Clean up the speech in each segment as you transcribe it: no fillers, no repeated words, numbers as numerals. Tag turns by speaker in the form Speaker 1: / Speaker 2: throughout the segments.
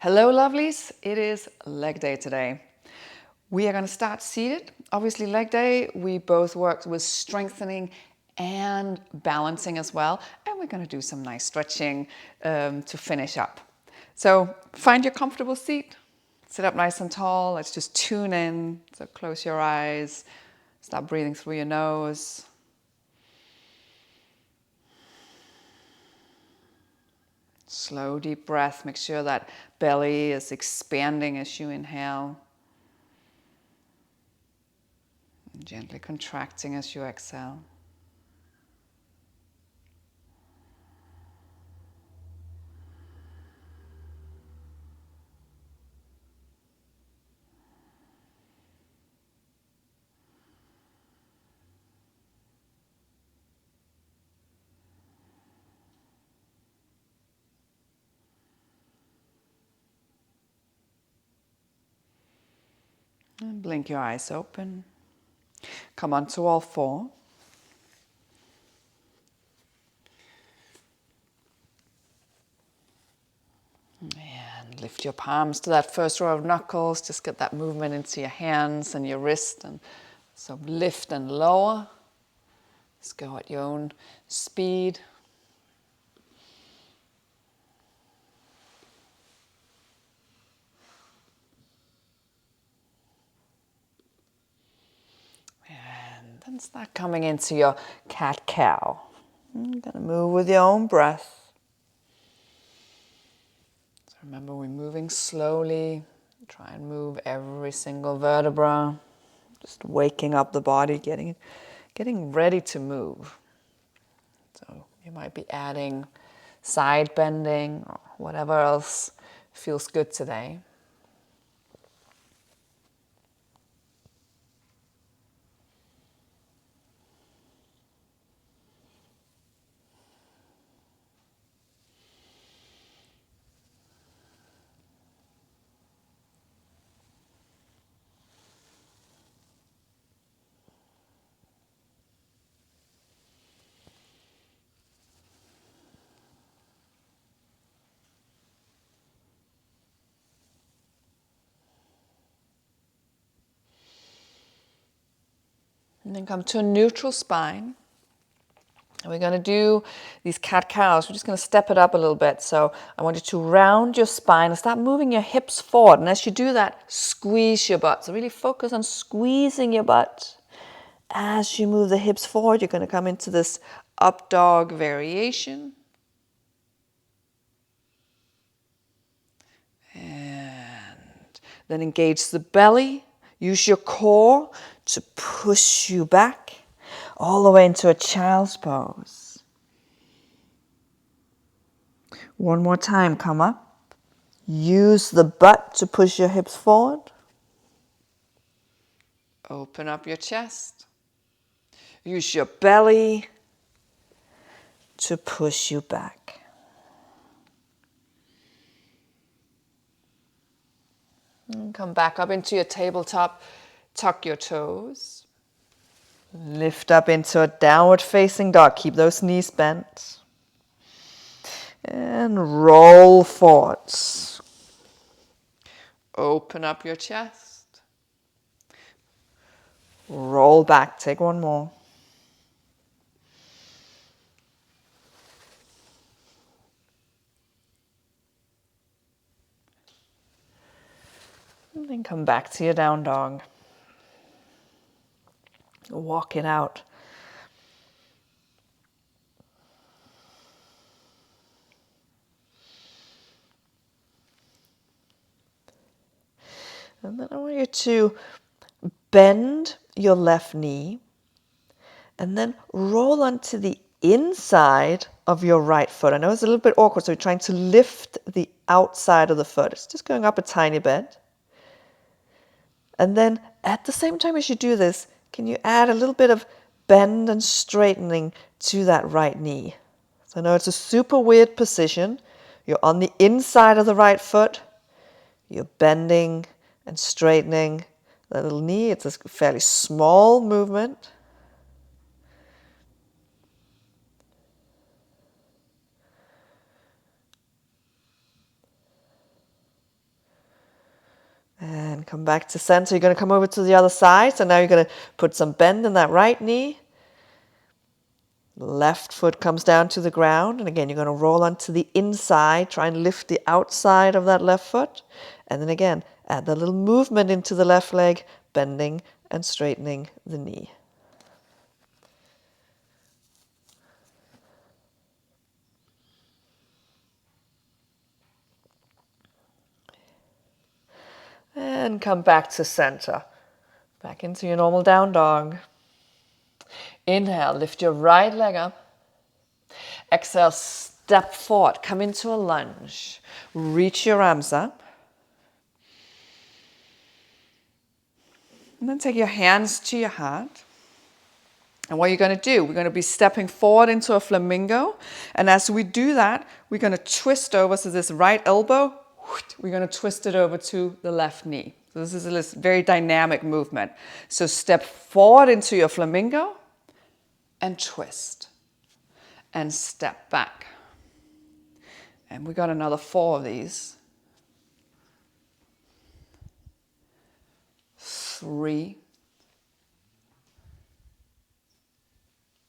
Speaker 1: Hello lovelies, it is leg day today. We are going to start seated. Obviously leg day, we both worked with strengthening and balancing as well. And we're going to do some nice stretching to finish up. So find your comfortable seat, sit up nice and tall. Let's just tune in. So close your eyes, start breathing through your nose. Slow, deep breath. Make sure that belly is expanding as you inhale. And gently contracting as you exhale. And blink your eyes open. Come onto all four. And lift your palms to that first row of knuckles. Just get that movement into your hands and your wrist. And so lift and lower. Just go at your own speed. And then start coming into your cat-cow. You're going to move with your own breath. So remember, we're moving slowly. Try and move every single vertebra. Just waking up the body, getting ready to move. So you might be adding side bending or whatever else feels good today. And then come to a neutral spine. And we're going to do these cat-cows. We're just going to step it up a little bit. So I want you to round your spine and start moving your hips forward. And as you do that, squeeze your butt. So really focus on squeezing your butt. As you move the hips forward, you're going to come into this up dog variation. And then engage the belly. Use your core to push you back all the way into a child's pose. One more time, come up. Use the butt to push your hips forward. Open up your chest. Use your belly to push you back. And come back up into your tabletop. Tuck your toes. Lift up into a downward facing dog. Keep those knees bent. And roll forwards. Open up your chest. Roll back. Take one more. And then come back to your down dog. Walk it out. And then I want you to bend your left knee and then roll onto the inside of your right foot. I know it's a little bit awkward, so you're trying to lift the outside of the foot. It's just going up a tiny bit. And then at the same time as you do this, can you add a little bit of bend and straightening to that right knee? So I know it's a super weird position. You're on the inside of the right foot. You're bending and straightening that little knee. It's a fairly small movement. come back to center. You're going to come over to the other side. So now you're going to put some bend in that right knee. Left foot comes down to the ground. And again, you're going to roll onto the inside. Try and lift the outside of that left foot. And then again, add the little movement into the left leg, bending and straightening the knee. And come back to center. Back into your normal down dog. Inhale, lift your right leg up. Exhale, step forward, come into a lunge. Reach your arms up. And then take your hands to your heart. And what you're going to do, we're going to be stepping forward into a flamingo. And as we do that, we're going to twist over. So this right elbow, we're going to twist it over to the left knee. So this is a very dynamic movement. So step forward into your flamingo and twist. And step back. And we got another 4 of these. 3,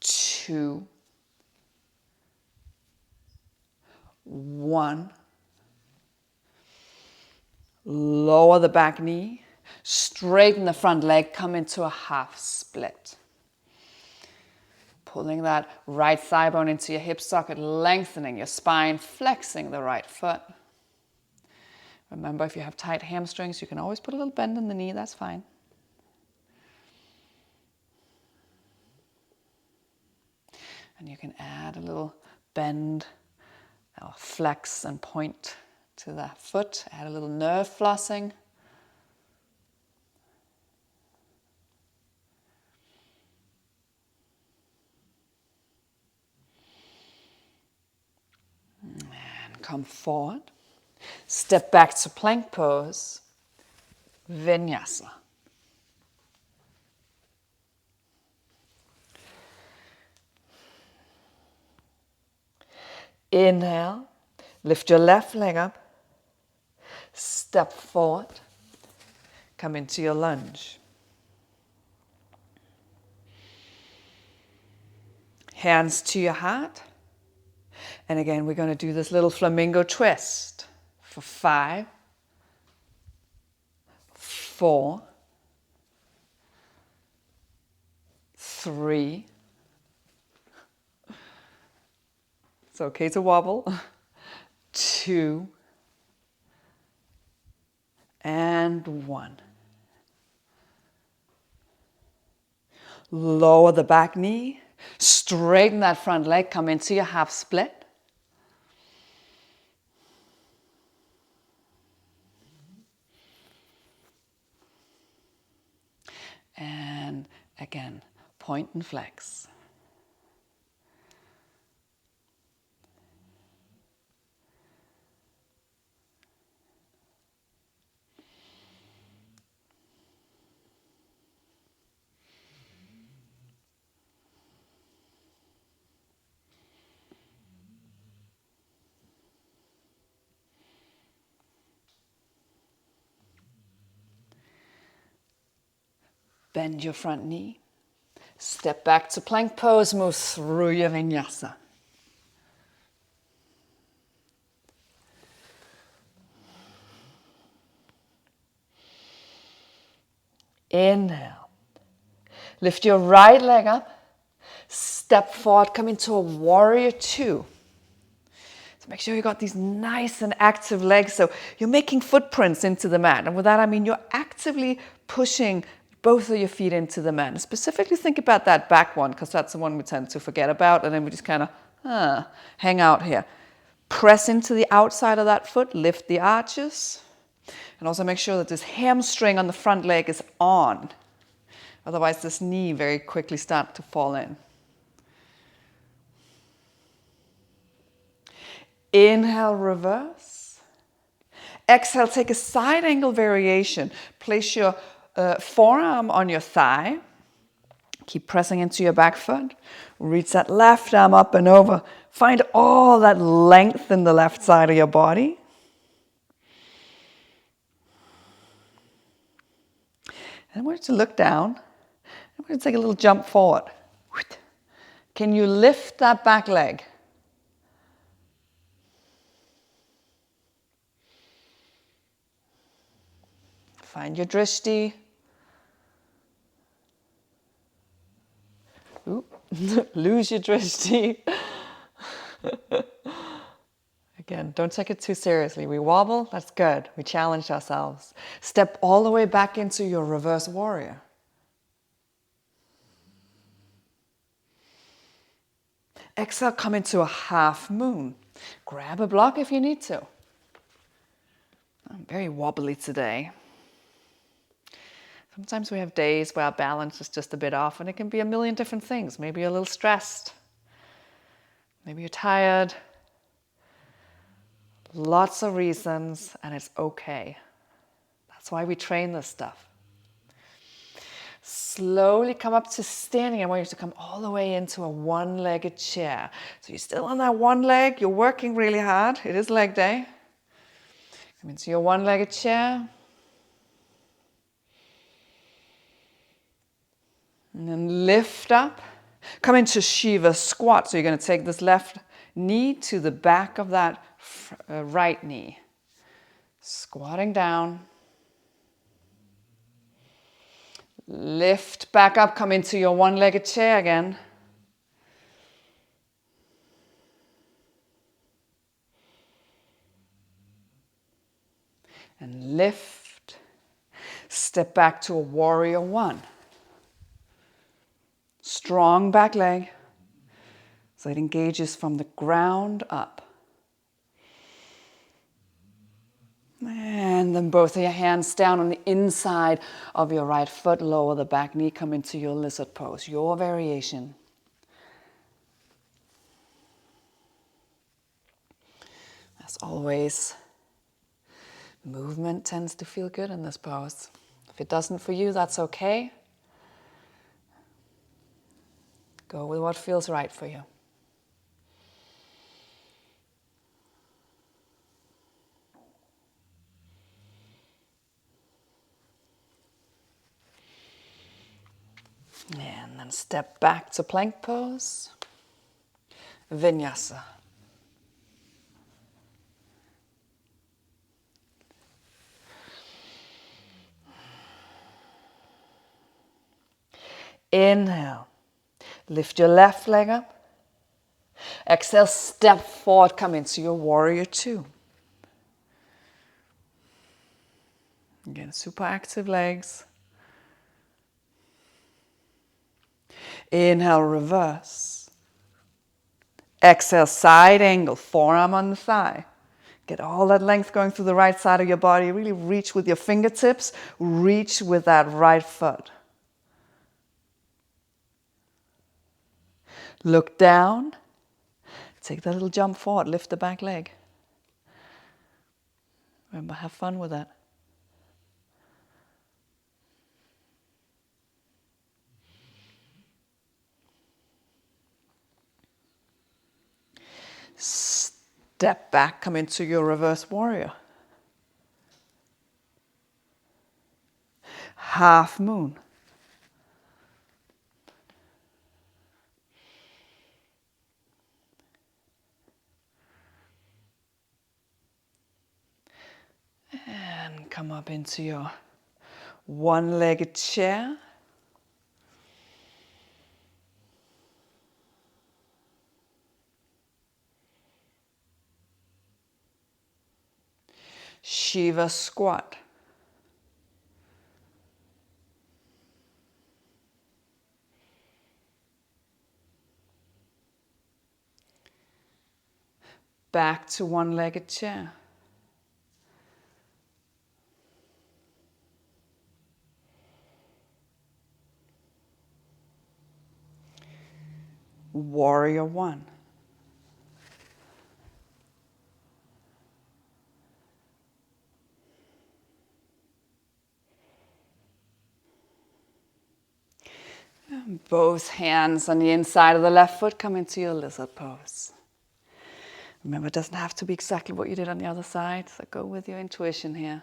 Speaker 1: 2, 1. Lower the back knee. Straighten the front leg. Come into a half split. Pulling that right thigh bone into your hip socket, lengthening your spine, flexing the right foot. Remember, if you have tight hamstrings, you can always put a little bend in the knee, that's fine. And you can add a little bend or flex and point to the foot, add a little nerve flossing. And come forward. Step back to plank pose. Vinyasa. Inhale. Lift your left leg up. Step forward. Come into your lunge. Hands to your heart. And again, we're going to do this little flamingo twist for 5, 4, 3. It's okay to wobble. 2 and 1. Lower the back knee. Straighten that front leg. Come into your half split. And again, point and flex. Bend your front knee. Step back to plank pose. Move through your vinyasa. Inhale. Lift your right leg up. Step forward. Come into a warrior 2. So make sure you got these nice and active legs. So you're making footprints into the mat. And with that, I mean you're actively pushing both of your feet into the mat. And specifically think about that back one, because that's the one we tend to forget about. And then we just kind of hang out here. Press into the outside of that foot. Lift the arches. And also make sure that this hamstring on the front leg is on. Otherwise, this knee very quickly starts to fall in. Inhale, reverse. Exhale, take a side angle variation. Place your forearm on your thigh. Keep pressing into your back foot. Reach that left arm up and over. Find all that length in the left side of your body.
Speaker 2: And I want you to look down. I want you to take a little jump forward. Can you lift that back leg? Find your drishti. Lose your drishti. Again, don't take it too seriously. We wobble, that's good. We challenge ourselves. Step all the way back into your reverse warrior. Exhale, come into a half moon. Grab a block if you need to. I'm very wobbly today. Sometimes we have days where our balance is just a bit off, and it can be a million different things. Maybe you're a little stressed. Maybe you're tired. Lots of reasons, and it's okay. That's why we train this stuff. Slowly come up to standing. I want you to come all the way into a one-legged chair. So you're still on that one leg. You're working really hard. It is leg day. Come into your one-legged chair. And then lift up. Come into Shiva squat. So you're going to take this left knee to the back of that right knee. Squatting down. Lift back up. Come into your one-legged chair again. And lift. Step back to a warrior one. Strong back leg, so it engages from the ground up. And then both of your hands down on the inside of your right foot, lower the back knee, come into your lizard pose, your variation. As always, movement tends to feel good in this pose. If it doesn't for you, that's okay. Go with what feels right for you. And then step back to plank pose. Vinyasa. Inhale. Lift your left leg up. Exhale, step forward, come into your warrior two. Again, super active legs. Inhale, reverse. Exhale, side angle, forearm on the thigh. Get all that length going through the right side of your body. Really reach with your fingertips. Reach with that right foot. Look down. Take that little jump forward. Lift the back leg. Remember, have fun with that. Step back, come into your reverse warrior. Half moon. And come up into your one-legged chair. Shiva squat. Back to one-legged chair. Warrior one. Both hands on the inside of the left foot, come into your lizard pose. Remember, it doesn't have to be exactly what you did on the other side, so go with your intuition here.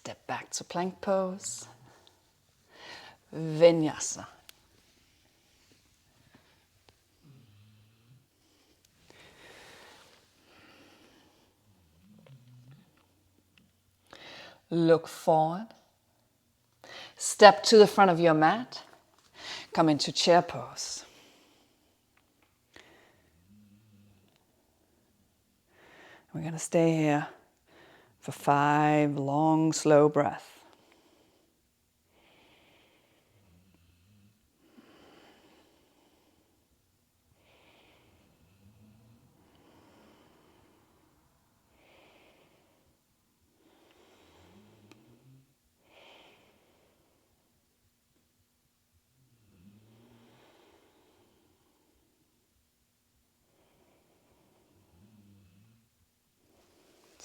Speaker 2: Step back to plank pose. Vinyasa. Look forward. Step to the front of your mat. Come into chair pose. We're going to stay here for 5 long, slow breaths.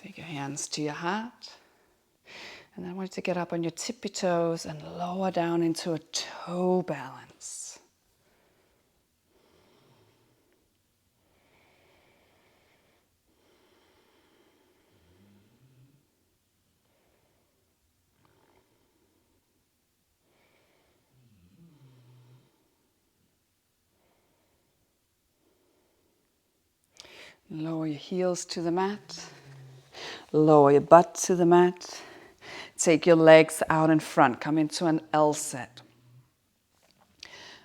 Speaker 2: Take your hands to your heart. And then I want you to get up on your tippy toes and lower down into a toe balance. Lower your heels to the mat. Lower your butt to the mat. Take your legs out in front. Come into an L set.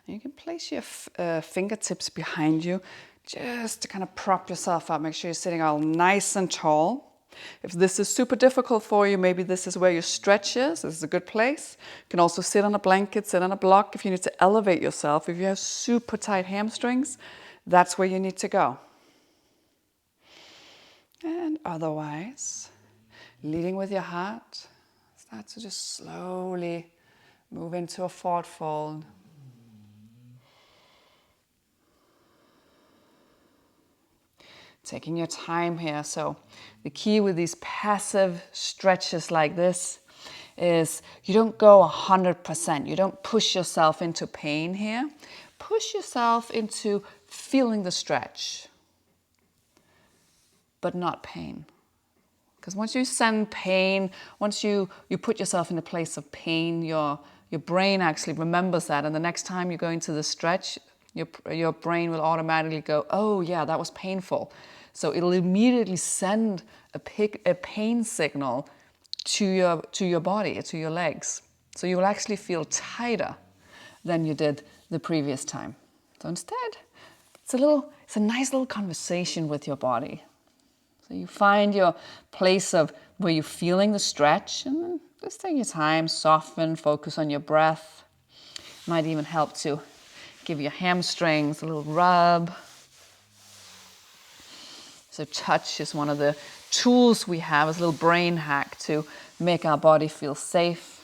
Speaker 2: You can place your fingertips behind you just to kind of prop yourself up. Make sure you're sitting all nice and tall. If this is super difficult for you, maybe this is where your stretch is. This is a good place. You can also sit on a blanket, sit on a block if you need to elevate yourself. If you have super tight hamstrings, that's where you need to go. And otherwise, leading with your heart, start to just slowly move into a forward fold. Taking your time here. So the key with these passive stretches like this is you don't go 100%. You don't push yourself into pain here. Push yourself into feeling the stretch, but not pain. Because once you send pain, once you put yourself in a place of pain, your brain actually remembers that. And the next time you go into the stretch, your brain will automatically go, oh yeah, that was painful. So it'll immediately send a pain signal to your body, to your legs. So you will actually feel tighter than you did the previous time. So instead, it's a nice little conversation with your body. So you find your place of where you're feeling the stretch, and then just take your time, soften, focus on your breath. Might even help to give your hamstrings a little rub. So touch is one of the tools we have as a little brain hack to make our body feel safe.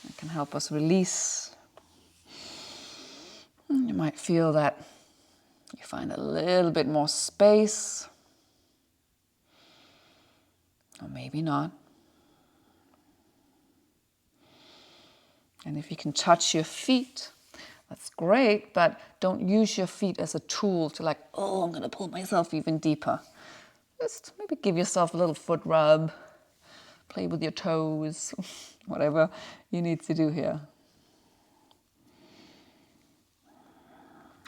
Speaker 2: It can help us release. You might feel that you find a little bit more space. Or maybe not. And if you can touch your feet, that's great, but don't use your feet as a tool to I'm going to pull myself even deeper. Just maybe give yourself a little foot rub, play with your toes, whatever you need to do here.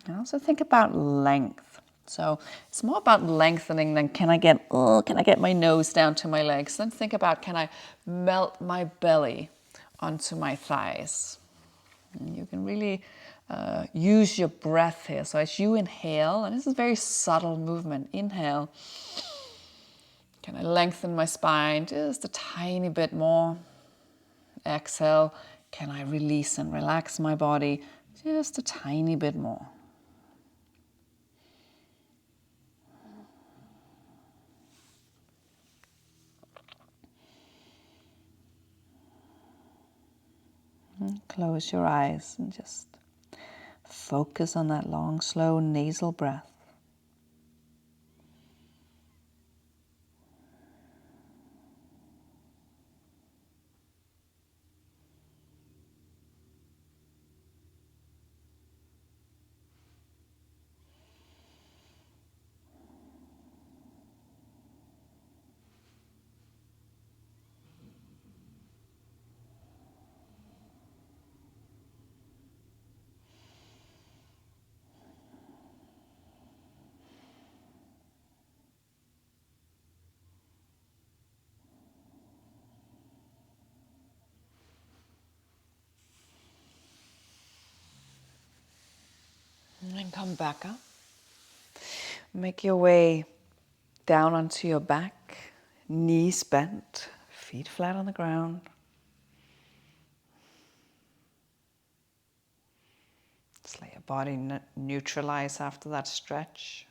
Speaker 2: And also think about length. So it's more about lengthening than can I get my nose down to my legs. Then think about, can I melt my belly onto my thighs? And you can really use your breath here. So as you inhale, and this is a very subtle movement, inhale. Can I lengthen my spine just a tiny bit more? Exhale, can I release and relax my body just a tiny bit more? Close your eyes and just focus on that long, slow nasal breath. And come back up. Make your way down onto your back, knees bent, feet flat on the ground. Just let your body neutralize after that stretch.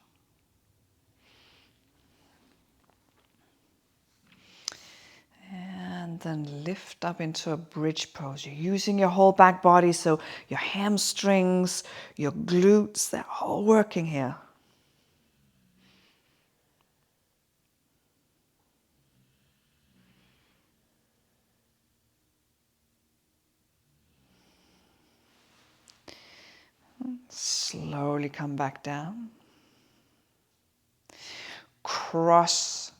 Speaker 2: And then lift up into a bridge pose. You're using your whole back body, so your hamstrings, your glutes, they're all working here. Slowly come back down. Cross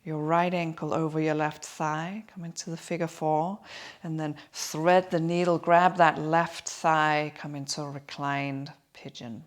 Speaker 2: your right ankle over your left thigh. Come into the figure four. And then thread the needle. Grab that left thigh. Come into a reclined pigeon.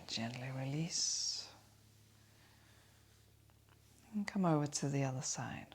Speaker 2: Gently release. And come over to the other side.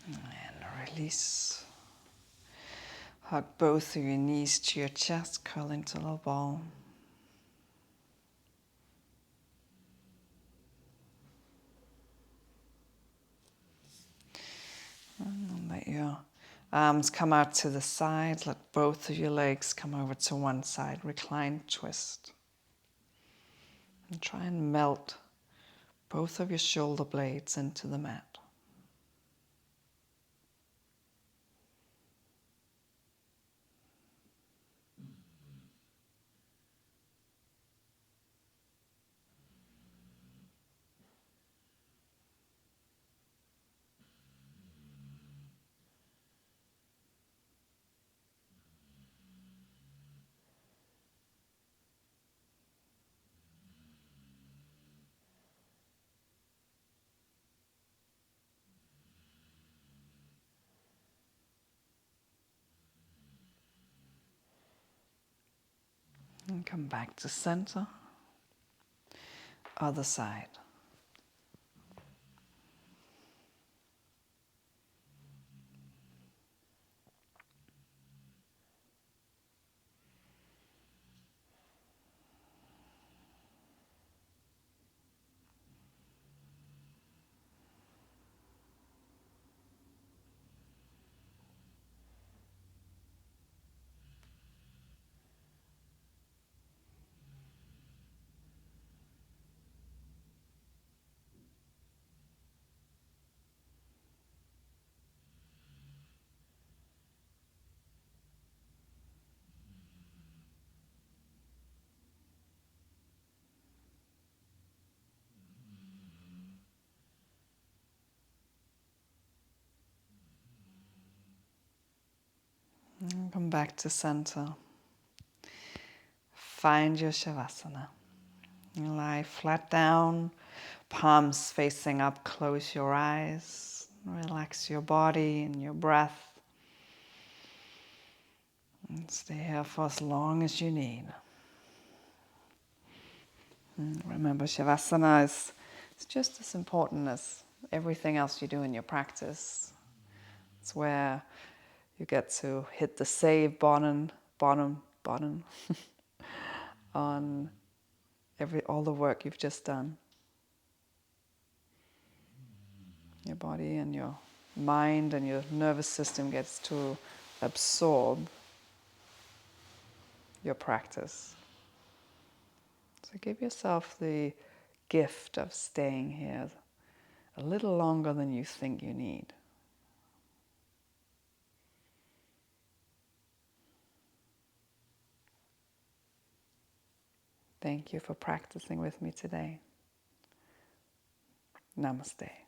Speaker 2: And release. Hug both of your knees to your chest, curl into a little ball. And let your arms come out to the side. Let both of your legs come over to one side. Recline, twist. And try and melt both of your shoulder blades into the mat. And come back to center. Other side. Come back to center. Find your Shavasana. Lie flat down, palms facing up, close your eyes, relax your body and your breath. And stay here for as long as you need. And remember, Shavasana is just as important as everything else you do in your practice. It's where you get to hit the save button on all the work you've just done. Your body and your mind and your nervous system gets to absorb your practice. So give yourself the gift of staying here a little longer than you think you need. Thank you for practicing with me today. Namaste.